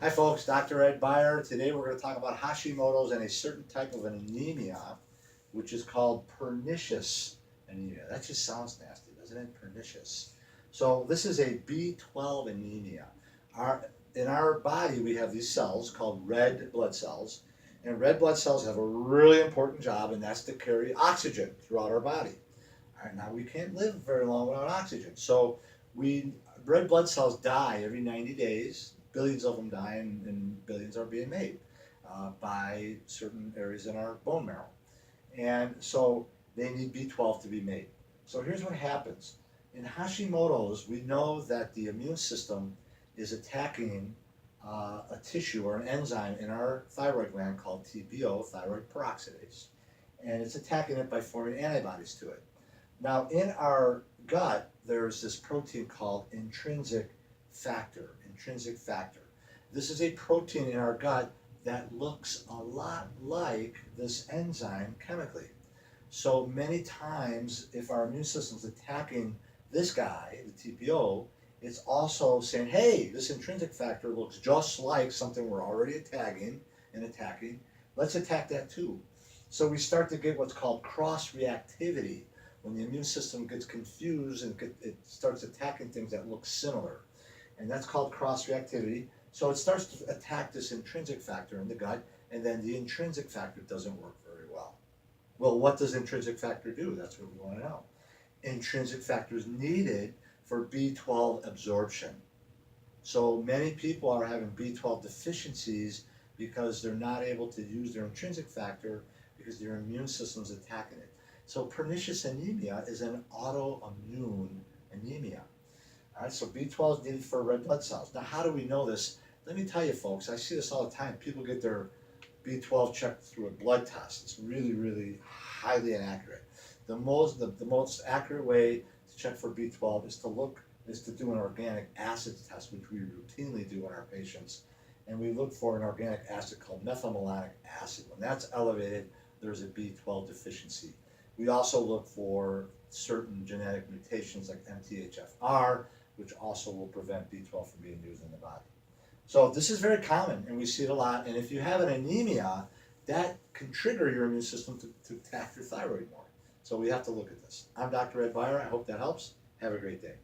Hi folks, Dr. Ed Beyer. Today we're going to talk about Hashimoto's and a certain type of an anemia, which is called pernicious anemia. That just sounds nasty, doesn't it? Pernicious. So this is a B12 anemia. In our body we have these cells called red blood cells, and red blood cells have a really important job, and that's to carry oxygen throughout our body. All right, now we can't live very long without oxygen. So we red blood cells die every 90 days. Billions of them die, and billions are being made by certain areas in our bone marrow. And so they need B12 to be made. So here's what happens. In Hashimoto's, we know that the immune system is attacking a tissue or an enzyme in our thyroid gland called TPO, thyroid peroxidase, and it's attacking it by forming antibodies to it. Now, in our gut, there's this protein called intrinsic factor. Intrinsic factor. This is a protein in our gut that looks a lot like this enzyme chemically. So many times, if our immune system's attacking this guy, the TPO, it's also saying, hey, this intrinsic factor looks just like something we're already attacking. Let's attack that too. So we start to get what's called cross-reactivity, when the immune system gets confused and it starts attacking things that look similar. And that's called cross-reactivity. So it starts to attack this intrinsic factor in the gut, and then the intrinsic factor doesn't work very well. Well, what does intrinsic factor do? That's what we want to know. Intrinsic factor is needed for B12 absorption. So many people are having B12 deficiencies because they're not able to use their intrinsic factor because their immune system is attacking it. So pernicious anemia is an autoimmune anemia. All right, so B12 is needed for red blood cells. Now, how do we know this? Let me tell you, folks, I see this all the time. People get their B12 checked through a blood test. It's really, really highly inaccurate. The most accurate way to check for B12 is to do an organic acids test, which we routinely do in our patients. And we look for an organic acid called methylmalonic acid. When that's elevated, there's a B12 deficiency. We also look for certain genetic mutations like MTHFR, which also will prevent B12 from being used in the body. So this is very common, and we see it a lot. And if you have an anemia, that can trigger your immune system to attack your thyroid more. So we have to look at this. I'm Dr. Ed Beyer. I hope that helps. Have a great day.